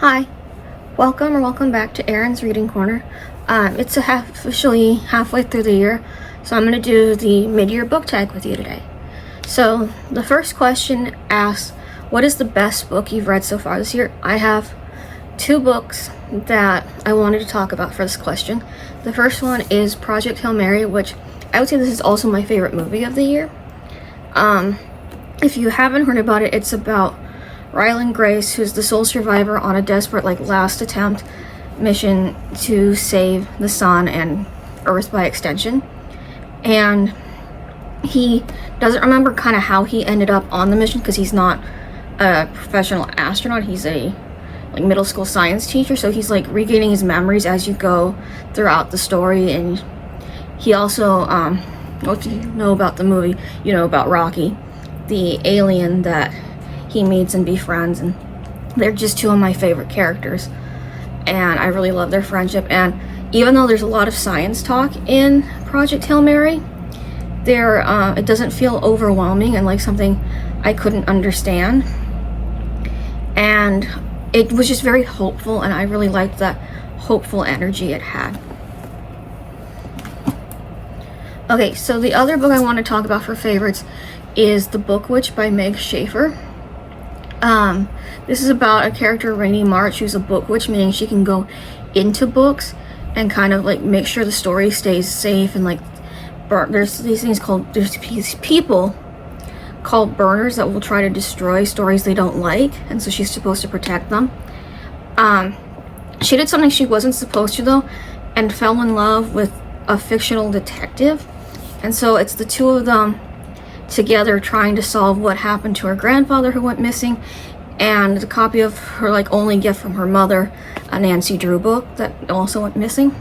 Hi, welcome back to Erin's Reading Corner. It's officially halfway through the year, so I'm going to do the mid-year book tag with you today. So the first question asks, what is the best book you've read so far this year? I have two books that I wanted to talk about for this question. The first one is Project Hail Mary, which I would say this is also my favorite movie of the year. If you haven't heard about it, it's about Ryland Grace, who's the sole survivor on a desperate, last attempt mission to save the sun and Earth by extension. And he doesn't remember kind of how he ended up on the mission because he's not a professional astronaut. He's a middle school science teacher, so he's regaining his memories as you go throughout the story. And he also, what you know about the movie, you know about Rocky, the alien that he meets and befriends, and they're just two of my favorite characters, and I really love their friendship. And even though there's a lot of science talk in Project Hail Mary, it doesn't feel overwhelming and like something I couldn't understand, and it was just very hopeful, and I really liked that hopeful energy it had. Okay, so the other book I want to talk about for favorites is The Book Witch by Meg Schaefer. This is about a character, Rainey March, who's a book witch, meaning she can go into books and kind of make sure the story stays safe. And there's these people called burners that will try to destroy stories they don't like, and so she's supposed to protect them. She did something she wasn't supposed to though, and fell in love with a fictional detective, and so it's the two of them together trying to solve what happened to her grandfather who went missing, and the copy of her only gift from her mother, a Nancy Drew book that also went missing.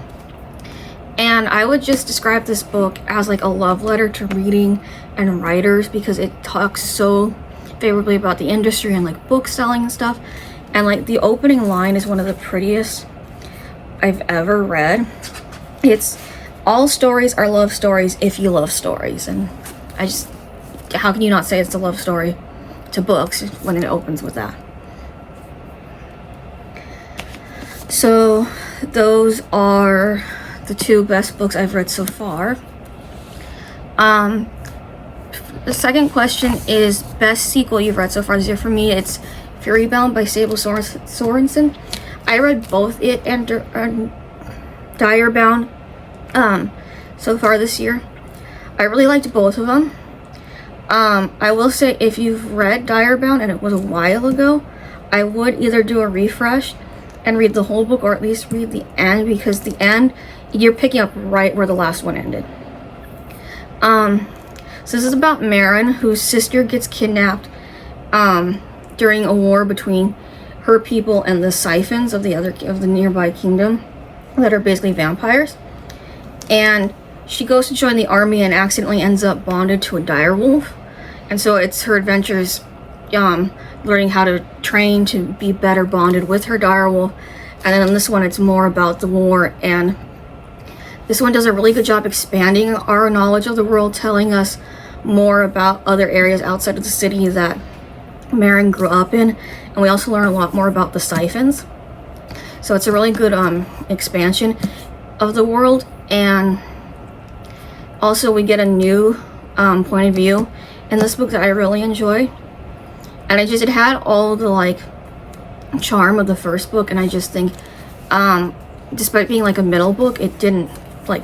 And I would just describe this book as a love letter to reading and writers, because it talks so favorably about the industry and book selling and stuff. And the opening line is one of the prettiest I've ever read. It's, all stories are love stories if you love stories. And how can you not say it's a love story to books when it opens with that? So those are the two best books I've read so far. The second question is best sequel you've read so far this year. For me, it's Furybound by Sable Sorensen. I read both it and Direbound so far this year. I really liked both of them. I will say, if you've read Direbound and it was a while ago, I would either do a refresh and read the whole book, or at least read the end, because the end, you're picking up right where the last one ended. So this is about Marin, whose sister gets kidnapped during a war between her people and the Siphons of the nearby kingdom that are basically vampires. And she goes to join the army and accidentally ends up bonded to a direwolf. And so it's her adventures learning how to train to be better bonded with her direwolf. And then in this one, it's more about the war. And this one does a really good job expanding our knowledge of the world, telling us more about other areas outside of the city that Marin grew up in. And we also learn a lot more about the Siphons. So it's a really good expansion of the world. And also we get a new point of view in this book that I really enjoy. And it had all the charm of the first book, and I just think despite being a middle book, it didn't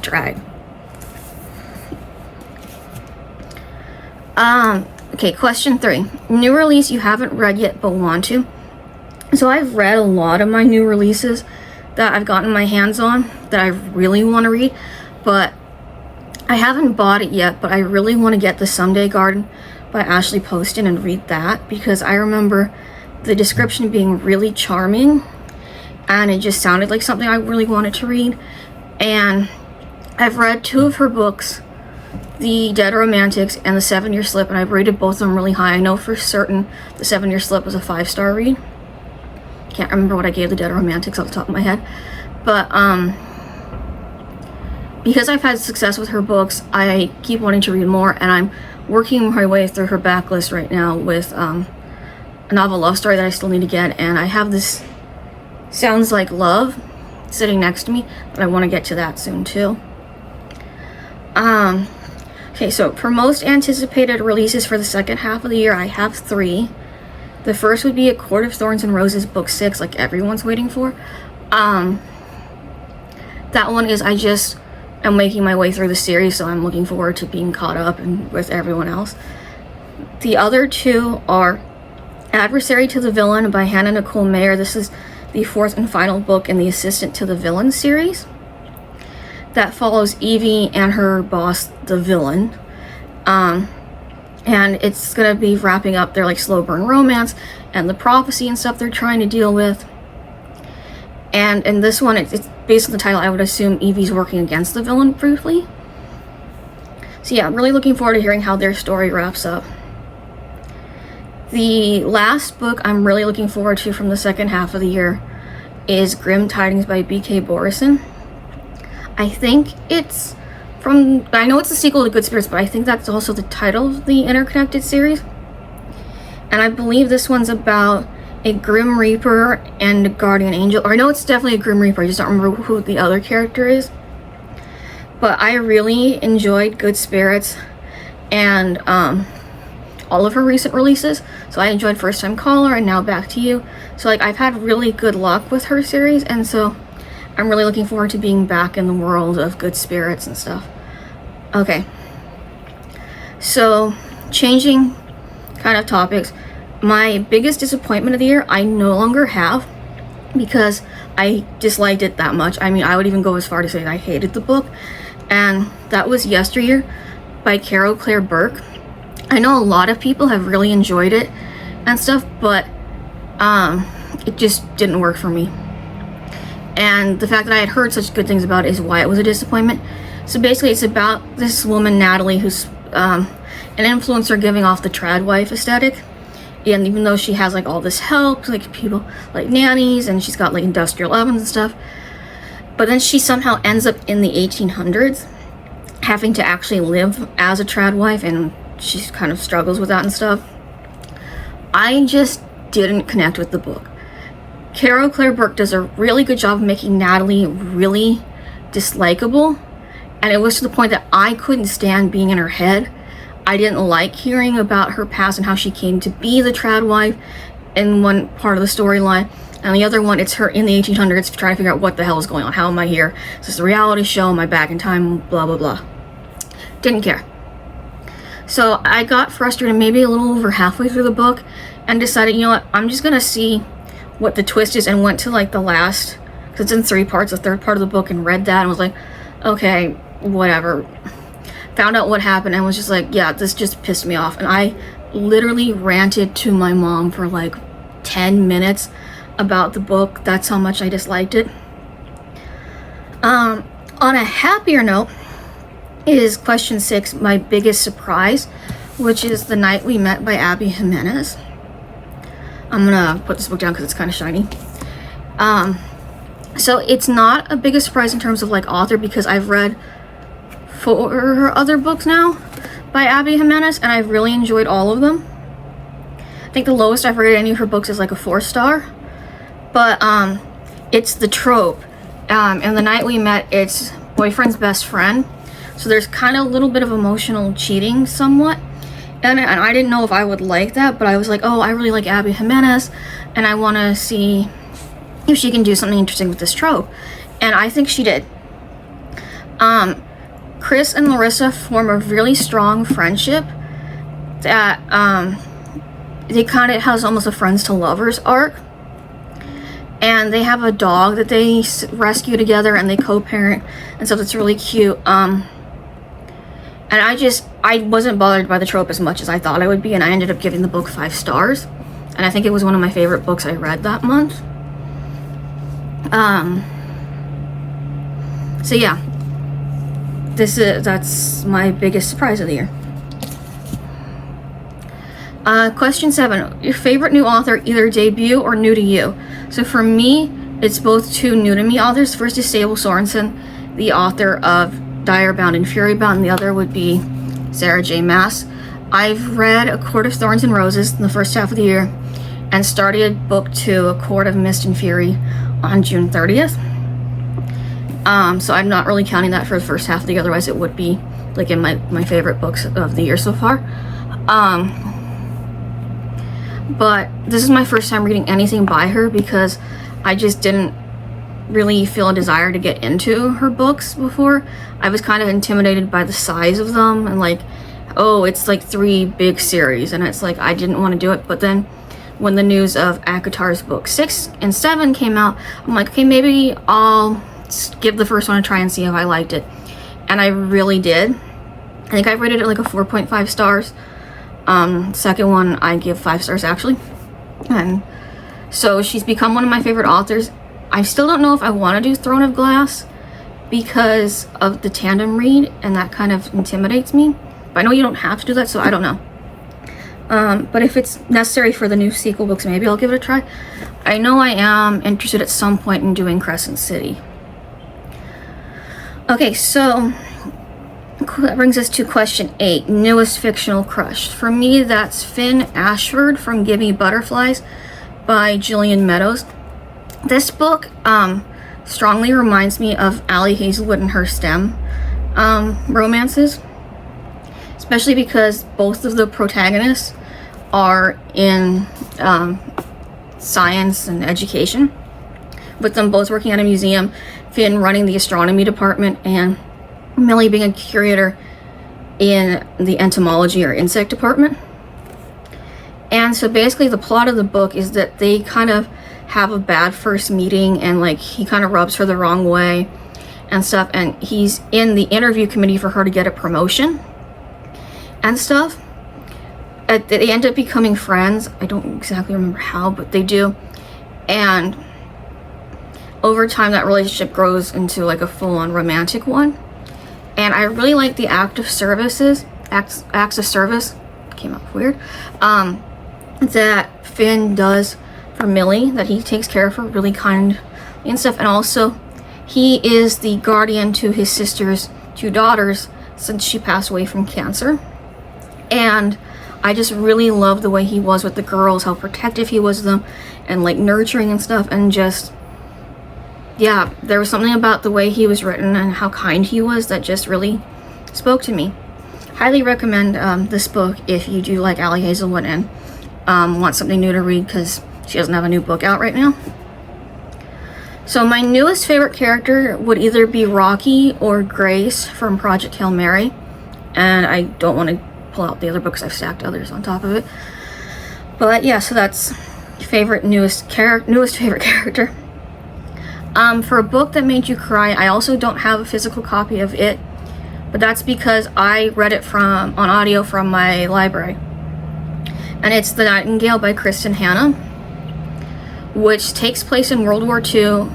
drag. Okay, question 3. New release you haven't read yet but want to. So I've read a lot of my new releases that I've gotten my hands on that I really want to read, but I haven't bought it yet. But I really want to get The Someday Garden by Ashley Poston and read that, because I remember the description being really charming, and it just sounded like something I really wanted to read. And I've read 2 of her books, The Dead Romantics and The 7-Year Slip, and I've rated both of them really high. I know for certain The 7-Year Slip was a 5-star read. Can't remember what I gave The Dead Romantics off the top of my head, but because I've had success with her books, I keep wanting to read more, and I'm working my way through her backlist right now with a novel love story that I still need to get. And I have this Sounds Like Love sitting next to me, but I want to get to that soon too. Okay, so for most anticipated releases for the second half of the year, I have 3. The first would be A Court of Thorns and Roses book 6, like everyone's waiting for. That one is, I just am making my way through the series, so I'm looking forward to being caught up and with everyone else. The other 2 are Adversary to the Villain by Hannah Nicole Mayer. This is the 4th and final book in the Assistant to the Villain series that follows Evie and her boss, the villain. And it's gonna be wrapping up their like slow burn romance and the prophecy and stuff they're trying to deal with. And in this one, it's based on the title, I would assume Evie's working against the villain briefly. So yeah, I'm really looking forward to hearing how their story wraps up. The last book I'm really looking forward to from the second half of the year is Grim Tidings by B.K. Borison. I think it's I know it's the sequel to Good Spirits, but I think that's also the title of the interconnected series. And I believe this one's about a Grim Reaper and a Guardian Angel. Or I know it's definitely a Grim Reaper, I just don't remember who the other character is. But I really enjoyed Good Spirits and all of her recent releases. So I enjoyed First Time Caller and Now Back to You. So like I've had really good luck with her series, and so I'm really looking forward to being back in the world of Good Spirits and stuff. Okay. So, changing kind of topics. My biggest disappointment of the year, I no longer have, because I disliked it that much. I mean, I would even go as far to say I hated the book. And that was Yesteryear by Carol Claire Burke. I know a lot of people have really enjoyed it and stuff, but it just didn't work for me. And the fact that I had heard such good things about it is why it was a disappointment. So basically it's about this woman, Natalie, who's an influencer giving off the trad wife aesthetic. And even though she has like all this help, like people like nannies, and she's got like industrial ovens and stuff, but then she somehow ends up in the 1800s having to actually live as a trad wife, and she kind of struggles with that and stuff. I just didn't connect with the book. Carol Claire Burke does a really good job of making Natalie really dislikable, and it was to the point that I couldn't stand being in her head. I didn't like hearing about her past and how she came to be the trad wife in one part of the storyline, and the other one, it's her in the 1800s trying to figure out what the hell is going on. How am I here? Is this a reality show? Am I back in time? Blah blah blah. Didn't care. So I got frustrated maybe a little over halfway through the book and decided, you know what, I'm just gonna see what the twist is, and went to like the last, because it's in 3 parts, the 3rd part of the book, and read that and was like, okay, whatever. Found out what happened and was just like, yeah, this just pissed me off. And I literally ranted to my mom for like 10 minutes about the book. That's how much I disliked it. On a happier note is question 6, my biggest surprise, which is The Night We Met by Abby Jimenez. I'm gonna put this book down because it's kind of shiny. So it's not a biggest surprise in terms of like author, because I've read 4 other books now by Abby Jimenez, and I've really enjoyed all of them. I think the lowest I've rated any of her books is like a 4-star, but it's the trope. And The Night We Met, it's boyfriend's best friend, so there's kind of a little bit of emotional cheating somewhat. And I didn't know if I would like that, but I was like, oh, I really like Abby Jimenez, and I want to see if she can do something interesting with this trope. And I think she did. Chris and Larissa form a really strong friendship that they kind of has almost a friends to lovers arc. And they have a dog that they rescue together, and they co-parent, and so that's really cute. And I wasn't bothered by the trope as much as I thought I would be, and I ended up giving the book 5 stars. And I think it was one of my favorite books I read that month. So yeah. That's my biggest surprise of the year. Question 7. Your favorite new author, either debut or new to you? So for me, it's both 2 new to me authors. First is Sable Sorensen, the author of Direbound and Furybound, and the other would be Sarah J. Maas. I've read A Court of Thorns and Roses in the first half of the year, and started book 2, A Court of Mist and Fury, on June 30th. So I'm not really counting that for the first half of the year, otherwise it would be like in my favorite books of the year so far. But this is my first time reading anything by her because I just didn't really feel a desire to get into her books before. I was kind of intimidated by the size of them and like, oh, it's like 3 big series, and it's like I didn't want to do it. But then when the news of ACOTAR's book 6 and 7 came out, I'm like, okay, maybe I'll give the first one a try and see if I liked it. And I really did. I think I rated it like a 4.5 stars. Second one I give 5 stars actually. And so she's become one of my favorite authors. I still don't know if I want to do Throne of Glass because of the tandem read, and that kind of intimidates me. But I know you don't have to do that, so I don't know. But if it's necessary for the new sequel books, maybe I'll give it a try. I know I am interested at some point in doing Crescent City. Okay, so that brings us to question 8, newest fictional crush. For me, that's Finn Ashford from Give Me Butterflies by Gillian Meadows. This book strongly reminds me of Ali Hazelwood and her STEM romances, especially because both of the protagonists are in science and education, with them both working at a museum, Finn running the astronomy department and Millie being a curator in the entomology or insect department. And so basically the plot of the book is that they kind of have a bad first meeting, and like he kind of rubs her the wrong way and stuff, and he's in the interview committee for her to get a promotion and stuff. They end up becoming friends. I don't exactly remember how, but they do. And over time that relationship grows into like a full-on romantic one. And I really like the acts of service, came out weird, that Finn does for Millie, that he takes care of her really kind and stuff. And also he is the guardian to his sister's 2 daughters since she passed away from cancer. And I just really love the way he was with the girls, how protective he was of them and like nurturing and stuff. And just, yeah, there was something about the way he was written and how kind he was that just really spoke to me. Highly recommend this book if you do like Ali Hazelwood and want something new to read, because she doesn't have a new book out right now. So my newest favorite character would either be Rocky or Grace from Project Hail Mary. And I don't want to pull out the other books, I've stacked others on top of it. But yeah, so that's newest favorite character. For a book that made you cry, I also don't have a physical copy of it, but that's because I read it on audio from my library. And it's The Nightingale by Kristen Hanna, which takes place in World War II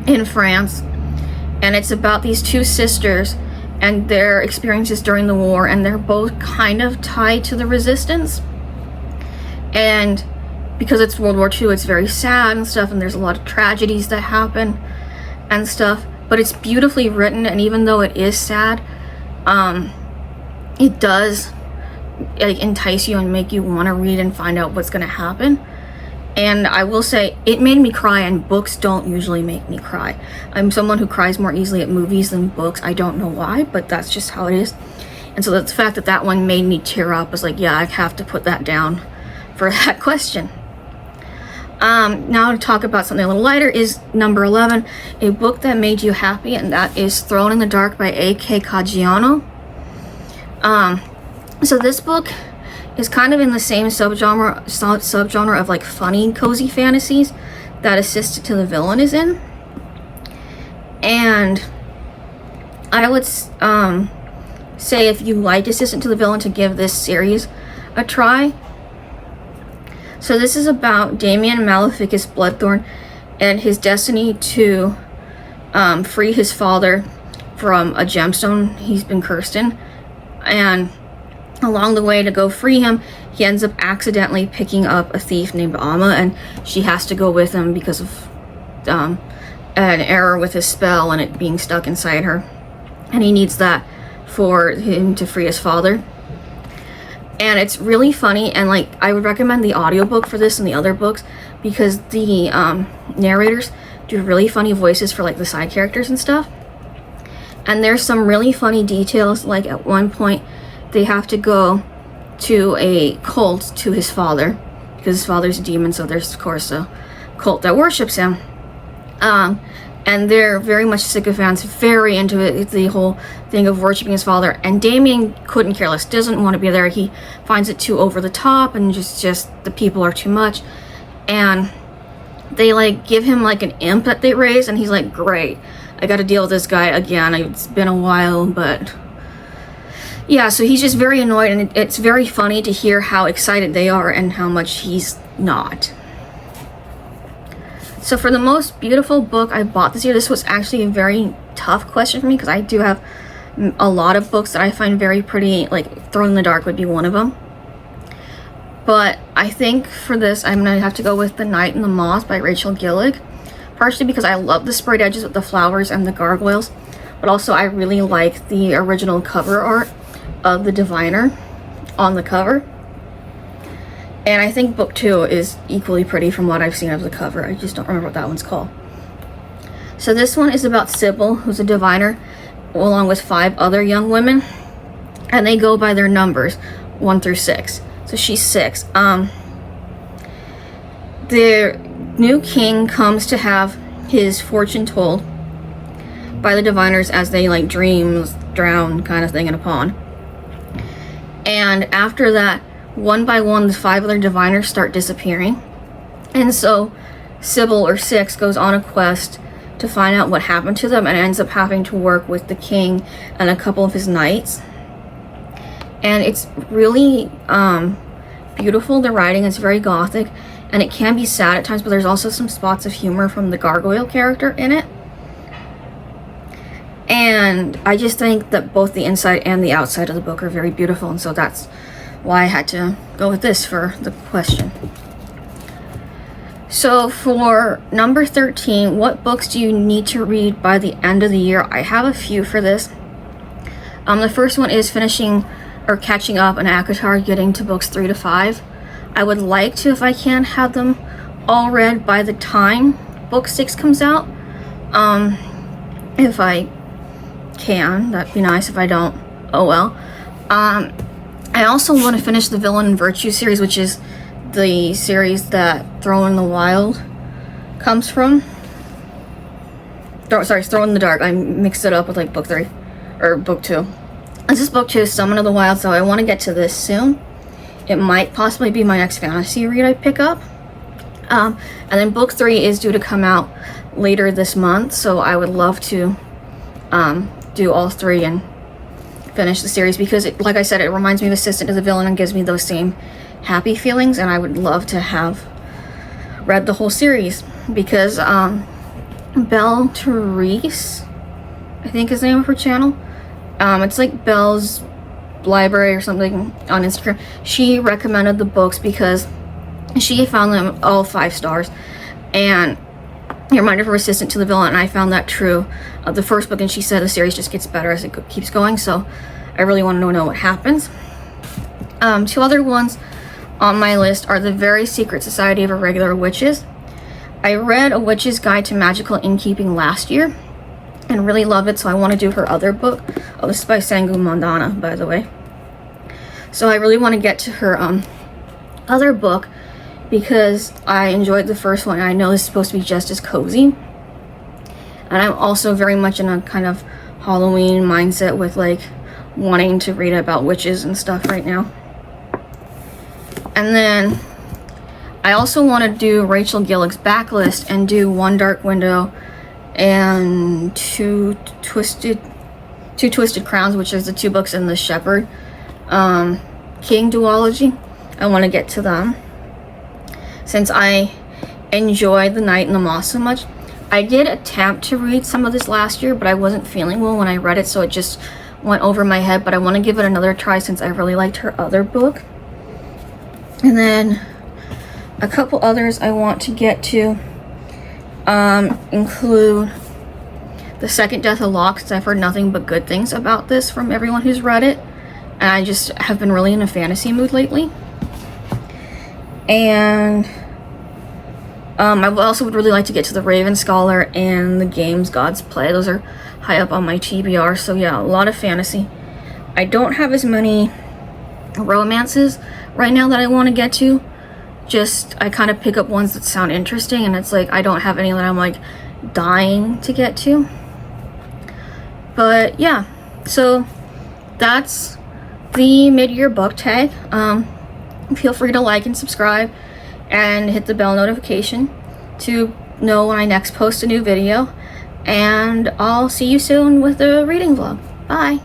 in France. And it's about these 2 sisters and their experiences during the war, and they're both kind of tied to the resistance. And because it's World War II, it's very sad and stuff, and there's a lot of tragedies that happen and stuff, but it's beautifully written. And even though it is sad, it does like entice you and make you want to read and find out what's going to happen. And I will say, it made me cry, and books don't usually make me cry. I'm someone who cries more easily at movies than books. I don't know why, but that's just how it is. And so the fact that that one made me tear up was like, yeah, I have to put that down for that question. Now to talk about something a little lighter is number 11, a book that made you happy, and that is Thrown in the Dark by A.K. Caggiano. So this book is kind of in the same subgenre of like funny, cozy fantasies that Assistant to the Villain is in. And I would say if you like Assistant to the Villain, to give this series a try. So this is about Damien Maleficus Bloodthorn and his destiny to free his father from a gemstone he's been cursed in. And along the way to go free him, he ends up accidentally picking up a thief named Amma, and she has to go with him because of an error with his spell and it being stuck inside her. And he needs that for him to free his father. And it's really funny, and like I would recommend the audiobook for this and the other books, because the narrators do really funny voices for like the side characters and stuff. And there's some really funny details, like at one point they have to go to a cult to his father, because his father's a demon, so there's of course a cult that worships him. And they're very much sycophants, very into it, the whole thing of worshiping his father. And Damien couldn't care less, doesn't want to be there. He finds it too over the top, and just the people are too much. And they like give him like an imp that they raise, and he's like, great, I got to deal with this guy again. It's been a while, but yeah, so he's just very annoyed, and it's very funny to hear how excited they are and how much he's not. So for the most beautiful book I bought this year, this was actually a very tough question for me, because I do have a lot of books that I find very pretty, like Thrown in the Dark would be one of them. But I think for this, I'm going to have to go with The Night and the Moth by Rachel Gillig. Partially because I love the sprayed edges with the flowers and the gargoyles, but also I really like the original cover art of the diviner on the cover. And I think book 2 is equally pretty from what I've seen of the cover. I just don't remember what that one's called. So this one is about Sybil, who's a diviner, along with 5 other young women. And they go by their numbers, 1 through 6. So she's 6. The new king comes to have his fortune told by the diviners as they like dreams, drown kind of thing in a pond. And after that, one by one, the 5 other diviners start disappearing. And so Sybil, or 6, goes on a quest to find out what happened to them, and ends up having to work with the king and a couple of his knights. And it's really beautiful. The writing is very gothic, and it can be sad at times, but there's also some spots of humor from the gargoyle character in it. And I just think that both the inside and the outside of the book are very beautiful, and so that's why I had to go with this for the question. So for number 13, what books do you need to read by the end of the year? I have a few for this. The first one is finishing or catching up on ACOTAR, getting to books 3 to 5. I would like to, if I can, have them all read by the time book 6 comes out. If I can, that'd be nice. If I don't, oh well. I also want to finish the Villain and Virtue series, which is the series that Thrown in the Wild comes from. Thrown in the Dark. I mixed it up with like book 3 or book 2. This is book 2, Summon of the Wild, so I want to get to this soon. It might possibly be my next fantasy read I pick up. And then book 3 is due to come out later this month, so I would love to do all 3 and finish the series, because like I said, it reminds me of Assistant to the Villain and gives me those same happy feelings, and I would love to have read the whole series, because Belle Therese, I think is the name of her channel, it's like Belle's Library or something on Instagram, she recommended the books because she found them all 5 stars, and it reminded her of Assistant to the Villain, and I found that true of the first book, and she said the series just gets better as it keeps going, so I really want to know what happens. 2 other ones on my list are The Very Secret Society of Irregular Witches. I read A Witch's Guide to Magical Innkeeping last year and really love it, so I want to do her other book. Oh, this is by Sangu Mandana, by the way. So I really want to get to her other book, because I enjoyed the first one, and I know this is supposed to be just as cozy. And I'm also very much in a kind of Halloween mindset with like wanting to read about witches and stuff right now. And then I also want to do Rachel Gillig's backlist and do One Dark Window and Two Twisted Crowns, which is the 2 books in the Shepherd King duology. I want to get to them, since I enjoyed The Night and the Moth so much. I did attempt to read some of this last year, but I wasn't feeling well when I read it, so it just went over my head, but I want to give it another try since I really liked her other book. And then a couple others I want to get to include The Second Death of Locke, since I've heard nothing but good things about this from everyone who's read it. and I just have been really in a fantasy mood lately. And I also would really like to get to the Raven Scholar and the games Gods Play. Those are high up on my TBR, so yeah, a lot of fantasy. I don't have as many romances right now that I want to get to. Just, I kind of pick up ones that sound interesting, and it's like, I don't have any that I'm like dying to get to. But yeah, so that's the mid-year book tag. Feel free to like and subscribe and hit the bell notification to know when I next post a new video. And I'll see you soon with the reading vlog. Bye!